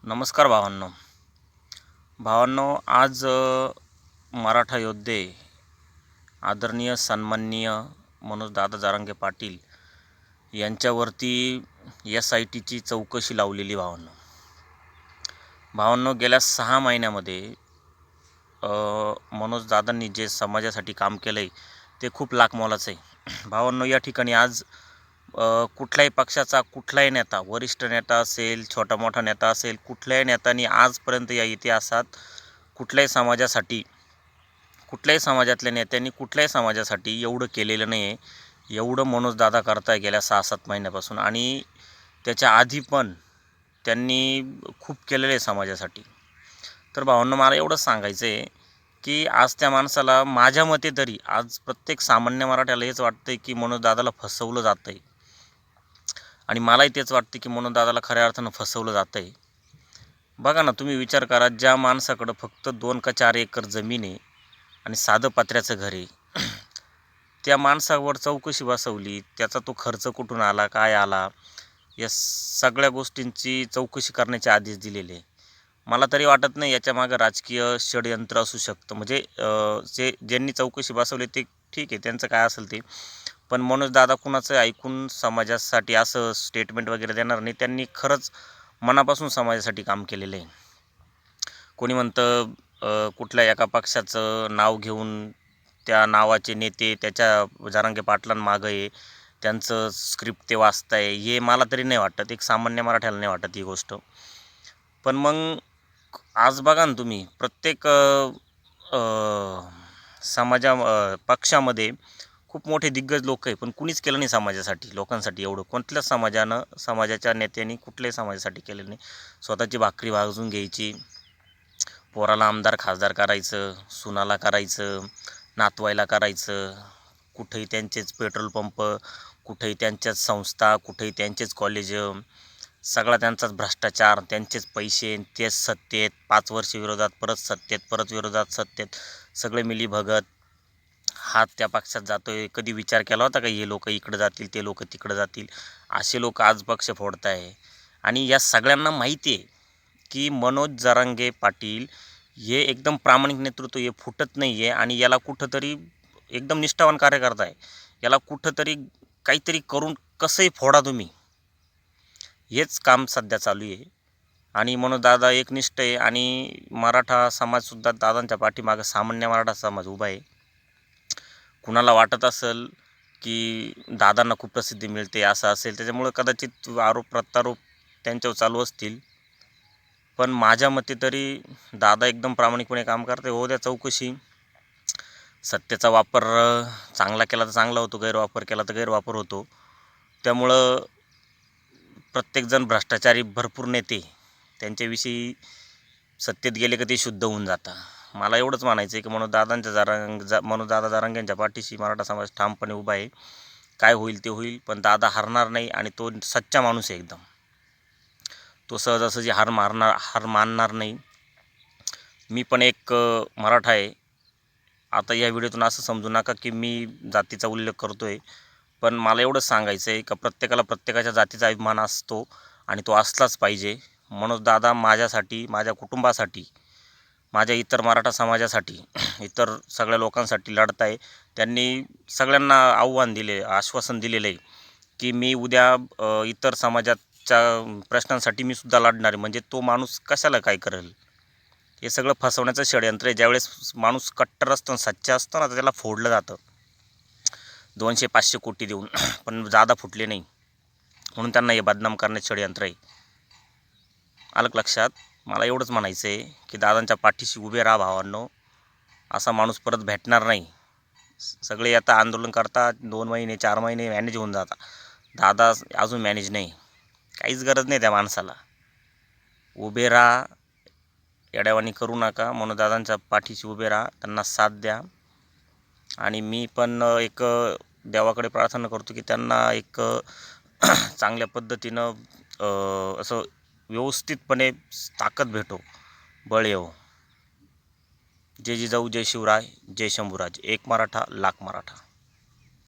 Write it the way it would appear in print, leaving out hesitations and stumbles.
नमस्कार भावांनो, आज मराठा योद्धे आदरणीय सन्माननीय मनोजदादा जरांगे पाटील यांच्यावरती SITची चौकशी लावलेली. भावांनो, गेल्या 6 महिन्यामध्ये मनोजदादांनी जे समाजासाठी काम केलं आहे ते खूप लाखमोलाचं आहे. भावांनो, या ठिकाणी आज कुठल्याही पक्षाचा कुठलाही नेता, वरिष्ठ नेता असेल, छोटा मोठा नेता असेल, कुठल्याही नेत्याने आजपर्यंत या इतिहासात कुठल्याही समाजातल्या नेत्यांनी कुठल्याही समाजासाठी एवढं केलेलं नाही आहे एवढं मनोजदादा करताय गेल्या 6-7 महिन्यापासून. आणि त्याच्या आधी पण त्यांनी खूप केलेलं आहे समाजासाठी. तर भावांनो, मला एवढंच सांगायचं आहे की आज त्या माणसाला, माझ्या मते तरी, आज प्रत्येक सामान्य मराठ्याला हेच वाटतं आहे की मनोजदादाला फसवलं जातं आहे. आणि मलाही तेच वाटतं की मनोजदादाला खऱ्या अर्थानं फसवलं जातं आहे. बघा ना, तुम्ही विचार करा, ज्या माणसाकडं फक्त 2 का 4 एकर जमीन आहे आणि साधं पत्र्याचं घर आहे, त्या माणसावर चौकशी बसवली. त्याचा तो खर्च कुठून आला, काय आला, या सगळ्या गोष्टींची चौकशी करण्याचे आदेश दिलेले. मला तरी वाटत नाही याच्यामागं राजकीय षडयंत्र असू शकतं. म्हणजे ज्यांनी चौकशी बसवली ते ठीक आहे, त्यांचं काय असेल ते. पण मनोजदादा कुणाचं ऐकून समाजासाठी असं स्टेटमेंट वगैरे देणार नाही. त्यांनी खरंच मनापासून समाजासाठी काम केलेलं आहे. कोणी म्हणतं कुठल्या एका पक्षाचं नाव घेऊन त्या नावाचे नेते त्याच्या जरांगे पाटलांमागं आहे, त्यांचं स्क्रिप्ट ते वाचताय, हे मला तरी नाही वाटत. एक सामान्य मराठ्याला नाही वाटत ही गोष्ट. पण मग आज बघा ना तुम्ही, प्रत्येक पक्षामध्ये खूप मोठे दिग्गज लोक आहे, पण कुणीच केलं नाही समाजासाठी, लोकांसाठी एवढं. कोणत्याच समाजाच्या नेत्यांनी कुठल्याही समाजासाठी केलं नाही. स्वतःची भाकरी भाजून घ्यायची, पोराला आमदार खासदार करायचं, सुनाला करायचं, नातवाईला करायचं, कुठेही त्यांचेच पेट्रोल पंप, कुठेही त्यांच्याच संस्था, कुठेही त्यांचेच कॉलेज, सगळा त्यांचाच भ्रष्टाचार, त्यांचेच पैसे, तेच सत्तेत, 5 वर्ष विरोधात, परत सत्तेत, परत विरोधात, सत्तेत, सगळे मिलीभगत. हात त्या पक्षात जातोय. कधी विचार केला होता का हे लोक इकडे जातील, ते लोक तिकडे जातील? असे लोक आज पक्ष फोडत आहे. आणि या सगळ्यांना माहिती आहे की मनोज जरांगे पाटील हे एकदम प्रामाणिक नेतृत्व, हे फुटत नाही आहे. आणि याला कुठंतरी एकदम निष्ठावान कार्यकर्ता आहे, याला कुठंतरी काहीतरी करून कसंही फोडा तुम्ही, हेच काम सध्या चालू आहे. आणि मनोजदादा एकनिष्ठ आहे. आणि मराठा समाजसुद्धा दादांच्या पाठीमागं, सामान्य मराठा समाज उभा आहे. कुणाला वाटत असेल की दादांना खूप प्रसिद्धी मिळते, असं असेल, त्याच्यामुळं कदाचित आरोप प्रत्यारोप त्यांच्यावर चालू असतील. पण माझ्या मते तरी दादा एकदम प्रामाणिकपणे काम करते. हो द्या चौकशी. सत्तेचा वापर चांगला केला तर चांगला होतो, गैरवापर केला तर गैरवापर होतो. त्यामुळं प्रत्येकजण भ्रष्टाचारी भरपूर नेते, त्यांच्याविषयी सत्तेत गेले का ते शुद्ध होऊन जातं. मला एवढंच म्हणायचं आहे की मनोजदादा जरांगेंच्या पाठीशी मराठा समाज ठामपणे उभा आहे. काय होईल ते होईल, पण दादा हरणार नाही. आणि तो सच्चा माणूस आहे एकदम. तो सहजासहजी हार मानणार नाही. मी पण एक मराठा आहे. आता या व्हिडिओतून असं समजू नका की मी जातीचा उल्लेख करतो आहे. पण मला एवढंच सांगायचं आहे का प्रत्येकाला प्रत्येकाच्या जातीचा अभिमान असतो आणि तो असलाच पाहिजे. मनोजदादा माझ्यासाठी, माझ्या कुटुंबासाठी, माझ्या इतर मराठा समाजासाठी, इतर सगळ्या लोकांसाठी लढत आहे. त्यांनी सगळ्यांना आश्वासन दिलेलं आहे की मी उद्या इतर समाजाच्या प्रश्नांसाठी मी सुद्धा लढणार आहे. म्हणजे तो माणूस कशाला काय करेल? हे सगळं फसवण्याचं षडयंत्र आहे. ज्यावेळेस माणूस कट्टर असतो, सच्चा असतो ना, तर त्याला फोडलं जातं 200-500 कोटी देऊन. पण दादा फुटले नाही, म्हणून त्यांना हे बदनाम करण्याचं षडयंत्र आहे. आलं लक्षात? मला एवढंच म्हणायचं आहे की दादांच्या पाठीशी उभे राहा भावांनो. असा माणूस परत भेटणार नाही. सगळे आता आंदोलन करतात, 2 महिने 4 महिने मॅनेज होऊन जातात. दादा अजून मॅनेज नाही. काहीच गरज नाही त्या माणसाला. उभे राहा, येड्यावानी करू नका. मनोजदादांच्या पाठीशी उभे राहा, त्यांना साथ द्या. आणि मी पण एक देवाकडे प्रार्थना करतो की त्यांना एक चांगल्या पद्धतीनं असं व्यवस्थितपणे ताकद भेटो, बळ येवो. जय जिजाऊ, जय शिवराय, जय शंभूराज. एक मराठा लाख मराठा.